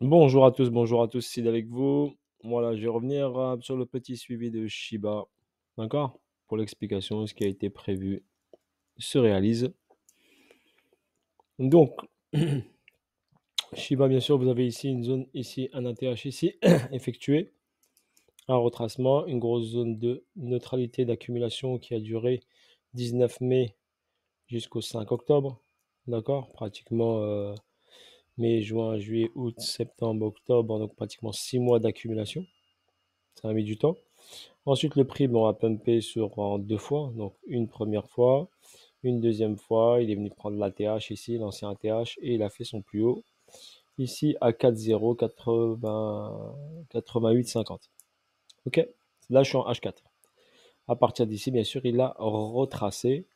Bonjour à tous, Sid avec vous. Voilà, je vais revenir sur le petit suivi de Shiba. D'accord? Pour l'explication, ce qui a été prévu se réalise. Donc, Shiba, bien sûr, vous avez ici une zone, ici un ATH ici, effectué. Un retracement, une grosse zone de neutralité d'accumulation qui a duré 19 mai jusqu'au 5 octobre. D'accord? Pratiquement mai, juin, juillet, août, septembre, octobre, donc pratiquement 6 mois d'accumulation. Ça a mis du temps. Ensuite, le prix, bon, a pumpé en deux fois. Donc, une première fois, une deuxième fois. Il est venu prendre l'ATH ici, l'ancien ATH, et il a fait son plus haut. Ici, à 4,0, 80, 88,50. OK? Là, je suis en H4. À partir d'ici, bien sûr, il a retracé.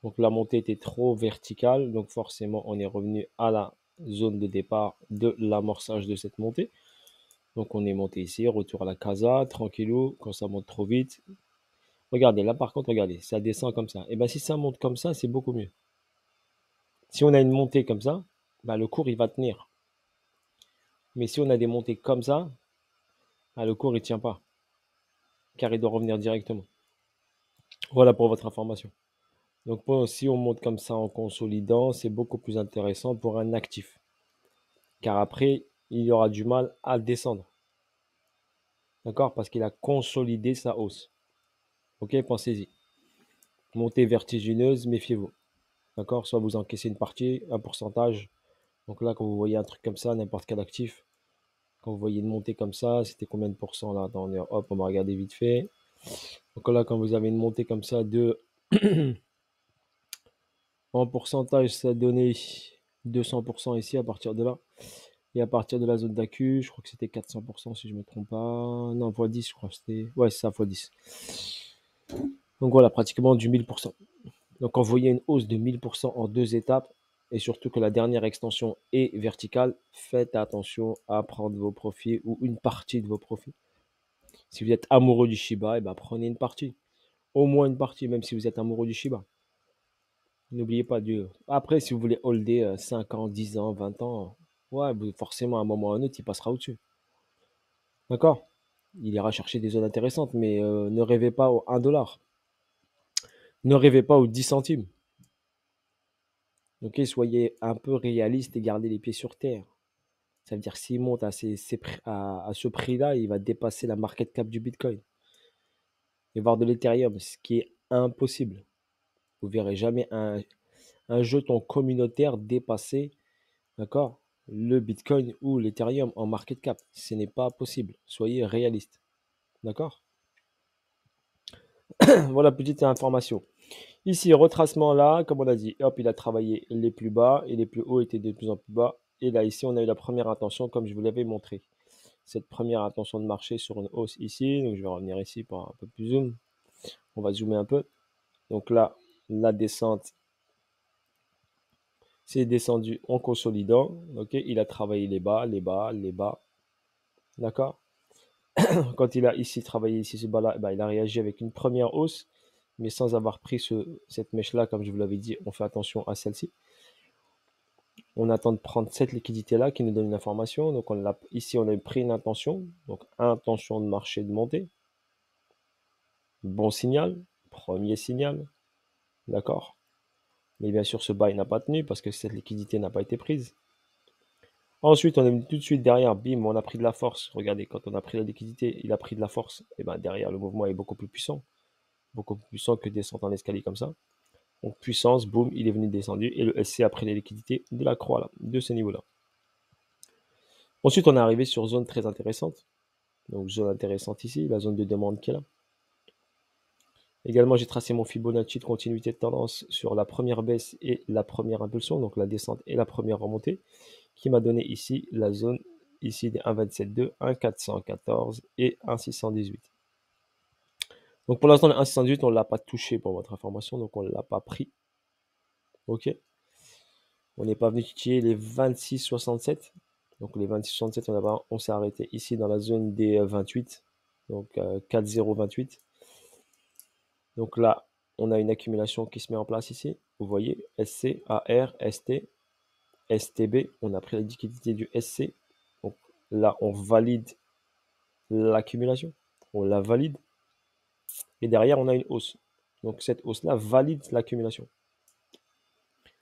Donc, la montée était trop verticale. Donc, forcément, on est revenu à la zone de départ de l'amorçage de cette montée. Donc, on est monté ici, retour à la casa, tranquillou. Quand ça monte trop vite, regardez, là par contre, regardez, ça descend comme ça. Et bien si ça monte comme ça, c'est beaucoup mieux. Si on a une montée comme ça, bah, le cours il va tenir. Mais si on a des montées comme ça, bah, le cours il tient pas, car il doit revenir directement. Voilà pour votre information. Donc si on monte comme ça en consolidant, c'est beaucoup plus intéressant pour un actif. Car après, il y aura du mal à descendre. D'accord? Parce qu'il a consolidé sa hausse. Ok, pensez-y. Montée vertigineuse, méfiez-vous. D'accord? Soit vous encaissez une partie, un pourcentage. Donc là, quand vous voyez un truc comme ça, n'importe quel actif, quand vous voyez une montée comme ça, c'était combien de pourcents là? Attendez, hop, on va regarder vite fait. Donc là, quand vous avez une montée comme ça de en pourcentage, ça donnait 200% ici à partir de là. Et à partir de la zone d'accu, je crois que c'était 400% si je ne me trompe pas. Non, x10, je crois que c'était. Ouais, c'est ça, x10. Donc voilà, pratiquement du 1000%. Donc quand vous voyez une hausse de 1000% en deux étapes, et surtout que la dernière extension est verticale, faites attention à prendre vos profits ou une partie de vos profits. Si vous êtes amoureux du Shiba, eh ben prenez une partie. Au moins une partie, même si vous êtes amoureux du Shiba. N'oubliez pas Dieu. Après, si vous voulez holder 5 ans, 10 ans, 20 ans, ouais, forcément, à un moment ou à un autre, il passera au-dessus. D'accord? Il ira chercher des zones intéressantes, mais ne rêvez pas au 1 dollar. Ne rêvez pas aux 10 centimes. Ok, soyez un peu réaliste et gardez les pieds sur terre. Ça veut dire que s'il monte à ce prix-là, il va dépasser la market cap du Bitcoin et voir de l'Ethereum, ce qui est impossible. Vous verrez jamais un jeton communautaire dépasser, d'accord, le Bitcoin ou l'Ethereum en market cap. Ce n'est pas possible. Soyez réaliste. D'accord? Voilà, petite information. Ici, retracement là, comme on a dit, hop, il a travaillé les plus bas et les plus hauts étaient de plus en plus bas. Et là, ici, on a eu la première intention, comme je vous l'avais montré. Cette première intention de marché sur une hausse ici. Donc, je vais revenir ici pour un peu plus zoom. On va zoomer un peu. Donc là, la descente, c'est descendu en consolidant. Ok, il a travaillé les bas, les bas, les bas. D'accord? Quand il a ici travaillé ici ce bas-là, il a réagi avec une première hausse, mais sans avoir pris cette mèche-là, comme je vous l'avais dit, on fait attention à celle-ci. On attend de prendre cette liquidité-là qui nous donne une information. Donc ici, on a pris une intention. Donc intention de marché de montée. Bon signal. Premier signal. D'accord? Mais bien sûr, ce buy n'a pas tenu parce que cette liquidité n'a pas été prise. Ensuite, on est venu tout de suite derrière, bim, on a pris de la force. Regardez, quand on a pris la liquidité, il a pris de la force. Et bien derrière, le mouvement est beaucoup plus puissant. Beaucoup plus puissant que descendre en escalier comme ça. Donc puissance, boum, il est venu descendu. Et le SC a pris les liquidités de la croix là, de ce niveau-là. Ensuite, on est arrivé sur zone très intéressante. Donc zone intéressante ici, la zone de demande qui est là. Également, j'ai tracé mon Fibonacci de continuité de tendance sur la première baisse et la première impulsion, donc la descente et la première remontée, qui m'a donné ici la zone ici des 1,27,2, 1,414 et 1,618. Donc pour l'instant, le 1,618, on ne l'a pas touché pour votre information, donc on ne l'a pas pris. Ok. On n'est pas venu titiller les 26,67. Donc les 26,67, on s'est arrêté ici dans la zone des 28. Donc 4,028. Donc là, on a une accumulation qui se met en place ici. Vous voyez, SC, AR, ST, STB. On a pris la liquidité du SC. Donc Là, on valide l'accumulation. On la valide. Et derrière, on a une hausse. Donc, cette hausse-là valide l'accumulation.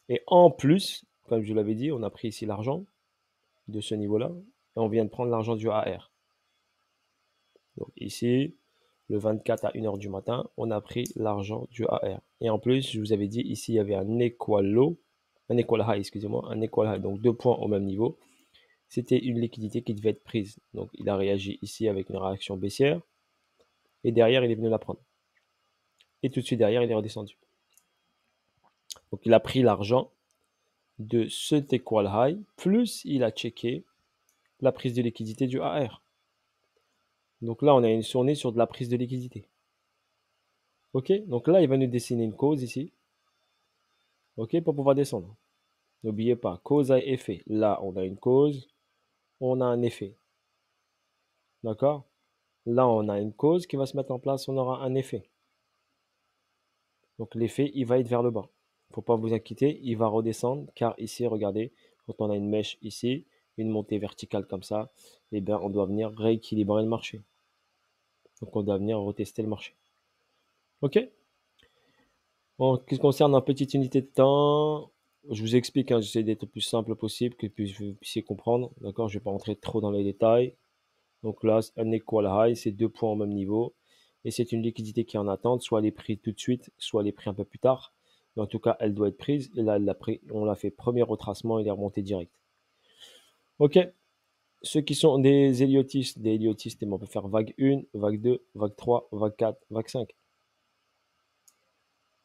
Et en plus, comme je l'avais dit, on a pris ici l'argent de ce niveau-là. Et on vient de prendre l'argent du AR. Donc, ici, le 24 à 1h du matin, on a pris l'argent du AR. Et en plus, je vous avais dit, ici, il y avait un equal low, un equal high, excusez-moi, un equal high, donc 2 points au même niveau. C'était une liquidité qui devait être prise. Donc, il a réagi ici avec une réaction baissière. Et derrière, il est venu la prendre. Et tout de suite derrière, il est redescendu. Donc, il a pris l'argent de cet equal high, plus il a checké la prise de liquidité du AR. Donc là, on est sur de la prise de liquidité. OK? Donc là, il va nous dessiner une cause ici. OK? Pour pouvoir descendre. N'oubliez pas, cause à effet. Là, on a une cause, on a un effet. D'accord? Là, on a une cause qui va se mettre en place, on aura un effet. Donc l'effet, il va être vers le bas. Il ne faut pas vous inquiéter, il va redescendre, car ici, regardez, quand on a une mèche ici, une montée verticale comme ça, eh bien, on doit venir rééquilibrer le marché. Donc on doit venir retester le marché. OK? En ce qui concerne la petite unité de temps, je vous explique, hein, j'essaie d'être le plus simple possible, que vous puissiez comprendre. D'accord? Je ne vais pas rentrer trop dans les détails. Donc là, un equal high, c'est 2 points au même niveau. Et c'est une liquidité qui est en attente, soit elle est prise tout de suite, soit elle est prise un peu plus tard. Mais en tout cas, elle doit être prise. Et là, on l'a fait premier retracement, il est remonté direct. OK. Ceux qui sont des héliotistes, et on peut faire vague 1, vague 2, vague 3, vague 4, vague 5.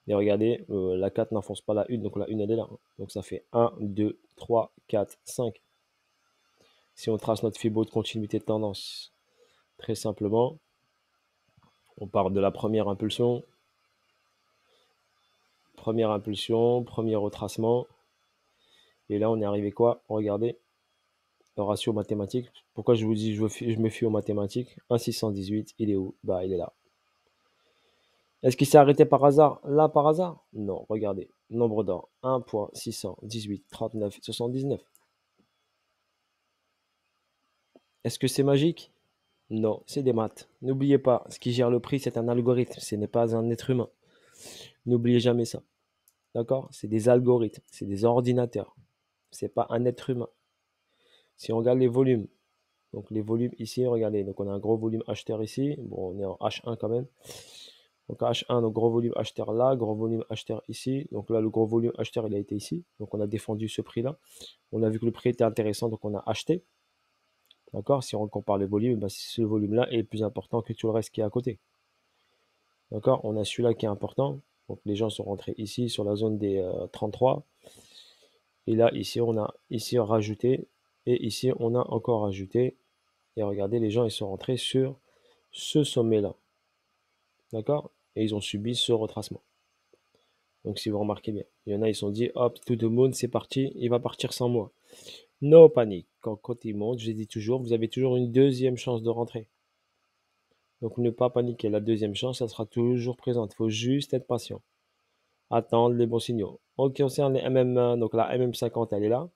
Et regardez, la 4 n'enfonce pas la 1, donc la 1 elle est là. Donc ça fait 1, 2, 3, 4, 5. Si on trace notre Fibo de continuité de tendance, très simplement, on part de la première impulsion, premier retracement. Et là, on est arrivé quoi? Regardez, le ratio mathématique. Pourquoi je vous dis je me fie aux mathématiques? 1,618, il est où? Bah, il est là. Est-ce qu'il s'est arrêté par hasard? Là, par hasard? Non, regardez. Nombre d'or, 1,618,39,79. Est-ce que c'est magique? Non, c'est des maths. N'oubliez pas, ce qui gère le prix, c'est un algorithme, ce n'est pas un être humain. N'oubliez jamais ça. D'accord? C'est des algorithmes, c'est des ordinateurs. C'est pas un être humain. Si on regarde les volumes, donc les volumes ici, regardez, donc on a un gros volume acheteur ici. Bon, on est en H1 quand même. Donc H1, donc gros volume acheteur là, gros volume acheteur ici. Donc là, le gros volume acheteur, il a été ici. Donc on a défendu ce prix-là. On a vu que le prix était intéressant, donc on a acheté. D'accord? Si on compare les volumes, ben, ce volume-là est plus important que tout le reste qui est à côté. D'accord? On a celui-là qui est important. Donc les gens sont rentrés ici sur la zone des 33. Et là, ici, on a ici rajouté. Et ici, on a encore rajouté. Et regardez, les gens, ils sont rentrés sur ce sommet-là. D'accord? Et ils ont subi ce retracement. Donc si vous remarquez bien, il y en a, ils se sont dit, hop, to the moon, c'est parti, il va partir sans moi. No panique. Quand il monte, je dis toujours, vous avez toujours une deuxième chance de rentrer. Donc ne pas paniquer. La deuxième chance, ça sera toujours présente. Il faut juste être patient. Attendre les bons signaux. En ce qui concerne les MM, donc la MM50, elle est là.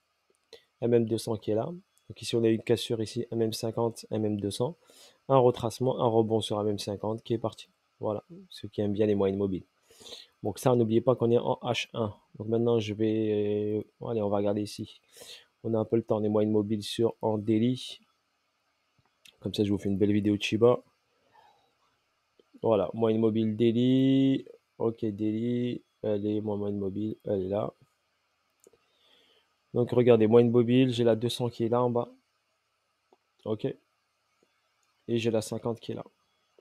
MM200 qui est là. Donc ici, on a une cassure ici, MM50, MM200. Un retracement, un rebond sur MM50 qui est parti. Voilà, ceux qui aiment bien les moyennes mobiles. Donc ça, n'oubliez pas qu'on est en H1. Donc maintenant, je vais... allez, on va regarder ici. On a un peu le temps, les moyennes mobiles sur en daily. Comme ça, je vous fais une belle vidéo de Chiba. Voilà, moyenne mobile daily. Ok, daily. Elle est, moyenne mobile, elle est là. Donc regardez, moyenne mobile, j'ai la 200 qui est là en bas. Ok. Et j'ai la 50 qui est là.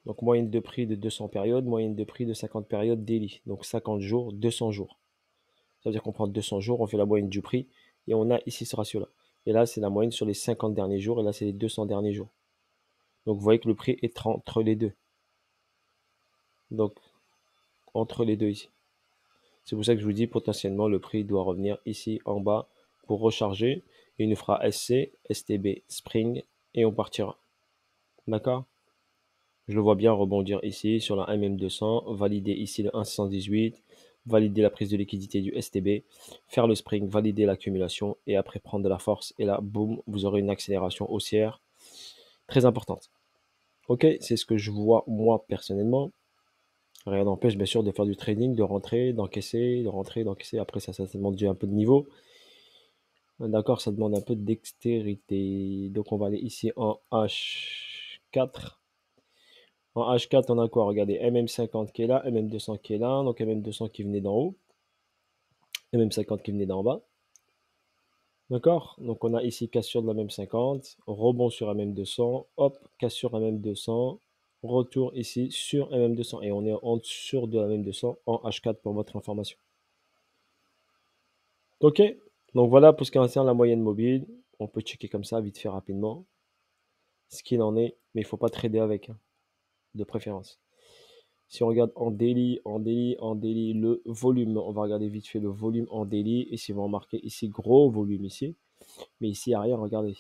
Donc moyenne de prix de 200 périodes, moyenne de prix de 50 périodes daily. Donc 50 jours, 200 jours. Ça veut dire qu'on prend 200 jours, on fait la moyenne du prix et on a ici ce ratio-là. Et là, c'est la moyenne sur les 50 derniers jours et là, c'est les 200 derniers jours. Donc vous voyez que le prix est entre les deux. Donc entre les deux ici. C'est pour ça que je vous dis potentiellement le prix doit revenir ici en bas pour recharger. Il nous fera SC, STB, Spring et on partira. D'accord? Je le vois bien rebondir ici sur la MM200, valider ici le 1,618, valider la prise de liquidité du STB, faire le Spring, valider l'accumulation et après prendre de la force. Et là, boum, vous aurez une accélération haussière très importante. Ok, c'est ce que je vois moi personnellement. Rien n'empêche bien sûr de faire du trading, de rentrer, d'encaisser, de rentrer, d'encaisser. Après ça demande déjà un peu de niveau. D'accord, ça demande un peu de dextérité. Donc on va aller ici en H4. En H4, on a quoi? Regardez, MM50 qui est là, MM200 qui est là, donc MM200 qui venait d'en haut, MM50 qui venait d'en bas. D'accord? Donc on a ici cassure de la même 50, rebond sur MM200, hop, cassure MM200, retour ici sur MM200. Et on est en dessous de la MM200 en H4 pour votre information. Ok? Donc voilà pour ce qui concerne la moyenne mobile. On peut checker comme ça vite fait rapidement ce qu'il en est, mais il ne faut pas trader avec, hein, de préférence. Si on regarde en daily, le volume, on va regarder vite fait le volume en daily. Et si on va remarquer ici, gros volume ici. Mais ici, il n'y a rien, regardez.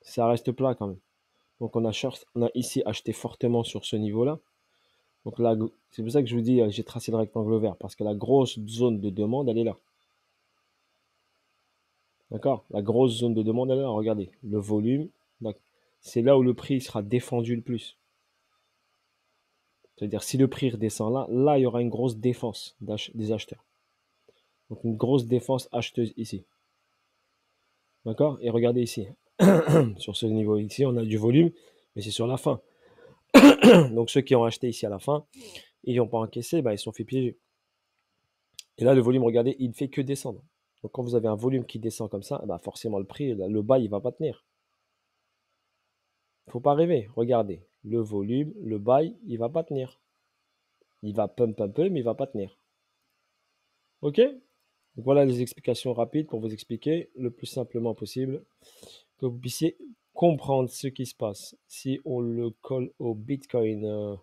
Ça reste plat quand même. Donc on a ici acheté fortement sur ce niveau-là. Donc là, c'est pour ça que je vous dis, j'ai tracé le rectangle vert. Parce que la grosse zone de demande, elle est là. D'accord? La grosse zone de demande, elle est là. Regardez, le volume, c'est là où le prix sera défendu le plus. C'est-à-dire, si le prix redescend là, il y aura une grosse défense des acheteurs. Donc, une grosse défense acheteuse ici. D'accord? Et regardez ici. Sur ce niveau ici, on a du volume, mais c'est sur la fin. Donc, ceux qui ont acheté ici à la fin, ils n'ont pas encaissé, ils se sont fait piéger. Et là, le volume, regardez, il ne fait que descendre. Donc, quand vous avez un volume qui descend comme ça, forcément, le prix, le bas, il ne va pas tenir. Il ne faut pas rêver. Regardez, le volume, le buy, il ne va pas tenir. Il va pump un peu, mais il ne va pas tenir. Ok? Donc voilà les explications rapides pour vous expliquer le plus simplement possible que vous puissiez comprendre ce qui se passe. Si on le colle au Bitcoin,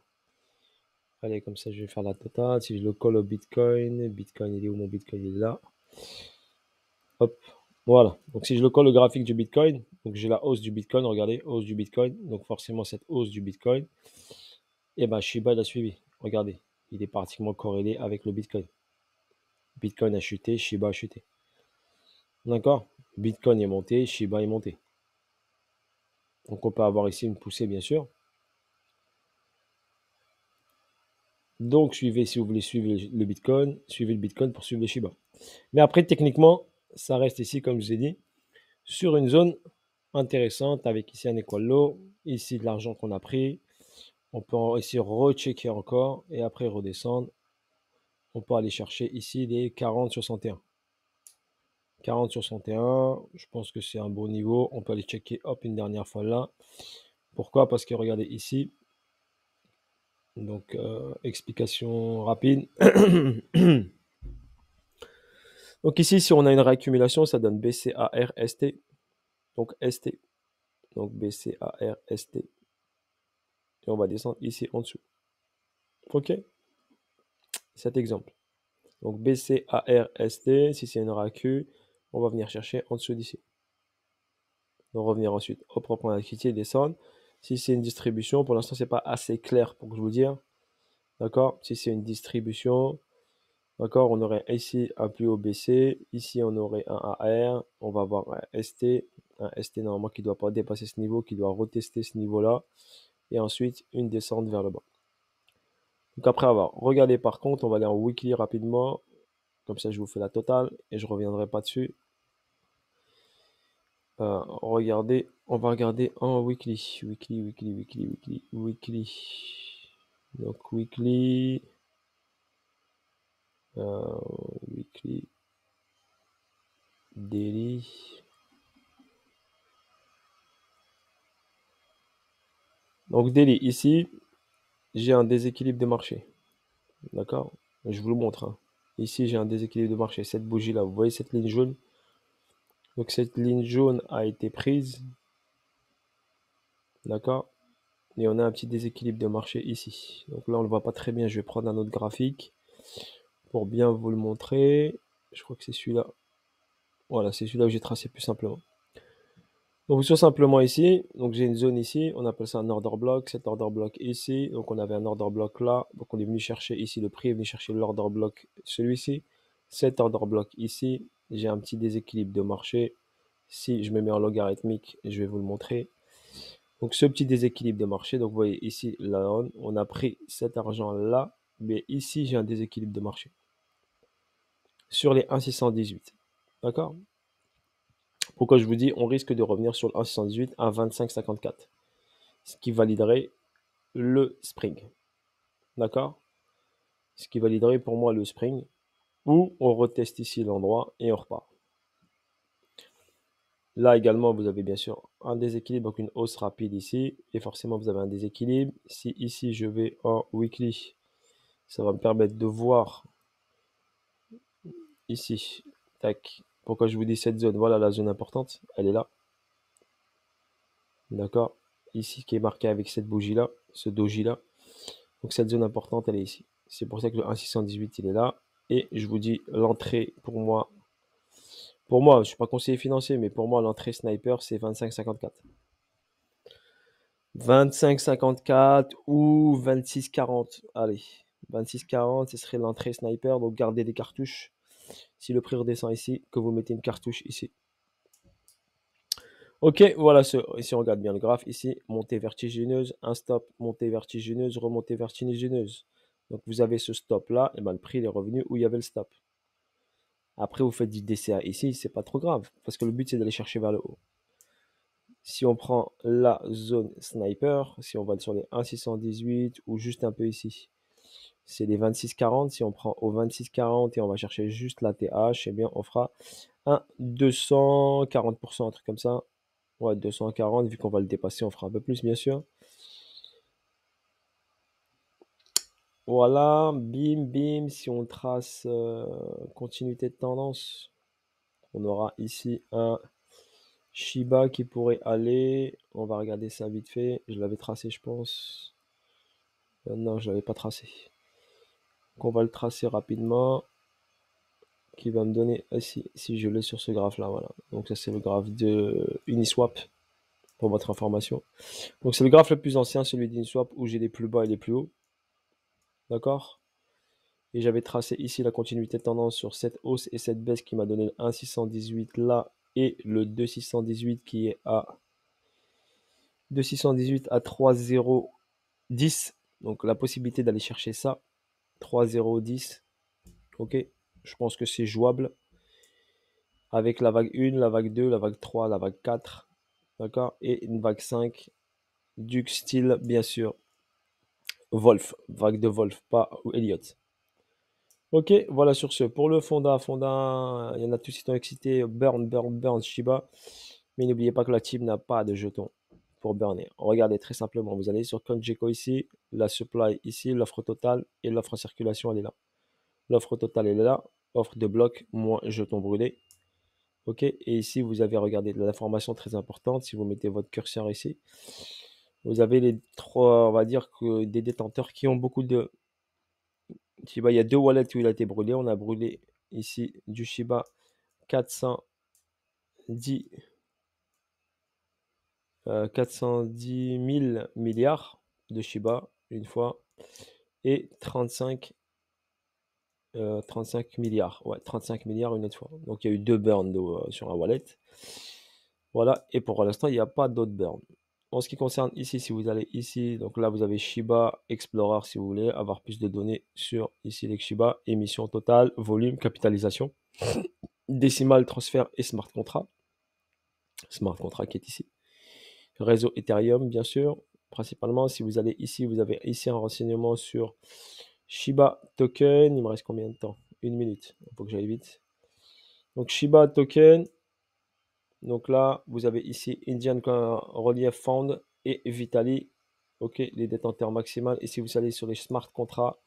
allez, comme ça je vais faire la totale. Si je le colle au Bitcoin, Bitcoin il est où? Mon Bitcoin il est là. Hop, voilà. Donc si je le colle au graphique du Bitcoin, donc j'ai la hausse du Bitcoin, regardez, hausse du Bitcoin. Donc forcément cette hausse du Bitcoin, et Shiba il a suivi. Regardez, il est pratiquement corrélé avec le Bitcoin. Bitcoin a chuté, Shiba a chuté. D'accord? Bitcoin est monté, Shiba est monté. Donc on peut avoir ici une poussée bien sûr. Donc suivez, si vous voulez suivre le Bitcoin, suivez le Bitcoin pour suivre le Shiba. Mais après techniquement, ça reste ici comme je vous ai dit, sur une zone intéressante avec ici un equal low, ici de l'argent qu'on a pris. On peut ici rechecker encore et après redescendre. On peut aller chercher ici les 40,61. 40,61, je pense que c'est un bon niveau. On peut aller checker hop une dernière fois là. Pourquoi? Parce que regardez ici. Donc explication rapide. Donc ici, si on a une réaccumulation, ça donne BCARST. Donc ST. Donc BCARST. Et on va descendre ici en dessous. OK? Cet exemple. Donc BCARST, si c'est une RAQ, on va venir chercher en dessous d'ici. Donc revenir ensuite au propre d'activité et descendre. Si c'est une distribution, pour l'instant, c'est pas assez clair pour que je vous dise. D'accord? Si c'est une distribution, d'accord, on aurait ici un plus haut BC, ici on aurait un AR, on va avoir un ST normalement qui ne doit pas dépasser ce niveau, qui doit retester ce niveau-là, et ensuite une descente vers le bas. Donc après avoir regardé par contre, on va aller en weekly rapidement, comme ça je vous fais la totale, et je ne reviendrai pas dessus. Regardez, on va regarder en weekly. Donc weekly, weekly, daily. Donc daily, ici, j'ai un déséquilibre de marché. D'accord? Je vous le montre, hein. Ici, j'ai un déséquilibre de marché. Cette bougie-là, vous voyez cette ligne jaune? Donc cette ligne jaune a été prise. D'accord? Et on a un petit déséquilibre de marché ici. Donc là, on ne le voit pas très bien. Je vais prendre un autre graphique pour bien vous le montrer. Je crois que c'est celui-là. Voilà, c'est celui-là que j'ai tracé plus simplement. Donc tout simplement ici, donc j'ai une zone ici, on appelle ça un order block, cet order block ici, donc on avait un order block là, donc on est venu chercher ici, le prix est venu chercher l'order block celui-ci, cet order block ici, j'ai un petit déséquilibre de marché. Si je me mets en logarithmique, je vais vous le montrer. Donc, ce petit déséquilibre de marché, donc vous voyez ici, là, on a pris cet argent-là, mais ici, j'ai un déséquilibre de marché sur les 1,618. D'accord? Pourquoi je vous dis, on risque de revenir sur le 1,618 à 25,54, ce qui validerait le spring. D'accord? Ce qui validerait pour moi le spring, ou on reteste ici l'endroit et on repart. Là également, vous avez bien sûr un déséquilibre, donc une hausse rapide ici, et forcément vous avez un déséquilibre. Si ici je vais en weekly, ça va me permettre de voir ici, tac. Pourquoi je vous dis cette zone? Voilà la zone importante, elle est là. D'accord? Ici qui est marqué avec cette bougie là, ce doji là. Donc cette zone importante, elle est ici. C'est pour ça que le 1,618 il est là. Et je vous dis l'entrée pour moi, je ne suis pas conseiller financier, mais pour moi l'entrée sniper c'est 25,54. 25,54 ou 26,40. Allez, 26,40, ce serait l'entrée sniper. Donc gardez des cartouches. Si le prix redescend ici, que vous mettez une cartouche ici. Ok, voilà, ici on regarde bien le graphe. Ici, montée vertigineuse, un stop, montée vertigineuse, remontée vertigineuse. Donc vous avez ce stop là, et ben le prix il est revenu où il y avait le stop. Après, vous faites du DCA ici, c'est pas trop grave, parce que le but c'est d'aller chercher vers le haut. Si on prend la zone sniper, si on va sur les 1,618 ou juste un peu ici, c'est les 26,40. Si on prend au 26,40 et on va chercher juste la TH, eh bien on fera un 240%, un truc comme ça. Ouais, 240, vu qu'on va le dépasser, on fera un peu plus, bien sûr. Voilà, bim, bim, si on trace continuité de tendance, on aura ici un Shiba qui pourrait aller. On va regarder ça vite fait. Je l'avais tracé, je pense. Non, je l'avais pas tracé. Donc on va le tracer rapidement. Qui va me donner, si je l'ai sur ce graphe là, voilà. Donc ça c'est le graphe de Uniswap pour votre information. Donc c'est le graphe le plus ancien, celui d'Uniswap, où j'ai les plus bas et les plus hauts. D'accord? Et j'avais tracé ici la continuité de tendance sur cette hausse et cette baisse qui m'a donné le 1,618 là et le 2,618 qui est à 2,618 à 3,010. Donc la possibilité d'aller chercher ça, 3,010. Ok, je pense que c'est jouable avec la vague 1, la vague 2, la vague 3, la vague 4. D'accord? Et une vague 5 du style, bien sûr, Wolf, vague de Wolf, pas Elliott. Ok, voilà sur ce. Pour le Fonda, il y en a tous qui sont excités. Burn, Shiba. Mais n'oubliez pas que la team n'a pas de jetons pour burner. Regardez très simplement, vous allez sur CoinGecko ici, la supply ici, l'offre totale et l'offre en circulation, elle est là. L'offre totale, elle est là. Offre de bloc, moins jetons brûlés. Ok, et ici, vous avez regardé de l'information très importante. Si vous mettez votre curseur ici, vous avez les trois, on va dire que des détenteurs qui ont beaucoup de Shiba. Il y a deux wallets où il a été brûlé. On a brûlé ici du Shiba 410, 410 000 milliards de Shiba une fois et 35 milliards. Ouais, 35 milliards une autre fois. Donc il y a eu deux burns sur un wallet. Voilà, et pour l'instant, il n'y a pas d'autres burns. En ce qui concerne ici, si vous allez ici, donc là vous avez Shiba Explorer si vous voulez avoir plus de données sur ici les Shiba, émission totale, volume, capitalisation, décimal, transfert et smart contract. Smart contract qui est ici. Réseau Ethereum, bien sûr, principalement. Si vous allez ici, vous avez ici un renseignement sur Shiba Token. Il me reste combien de temps? Une minute. Il faut que j'aille vite. Donc Shiba Token. Donc là, vous avez ici Indian Relief Fund et Vitali. Ok, les détenteurs maximales. Et si vous allez sur les smart contracts,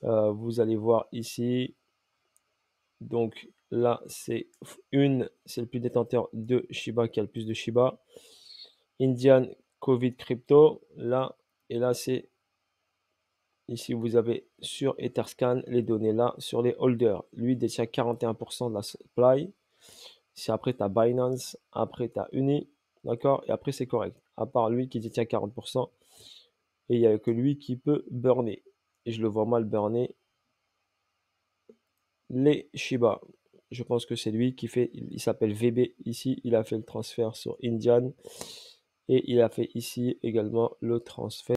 vous allez voir ici. Donc là, c'est le plus détenteur de Shiba qui a le plus de Shiba. Indian Covid Crypto, là, et là, c'est ici, vous avez sur Etherscan les données là sur les holders. Lui détient 41% de la supply. Si après, tu as Binance, après, tu as Uni, d'accord? Et après, c'est correct. À part lui qui détient 40%, et il n'y a que lui qui peut burner. Et je le vois mal burner les Shiba. Je pense que c'est lui qui fait, il s'appelle VB ici, il a fait le transfert sur Indian. et il a fait ici également le transfert.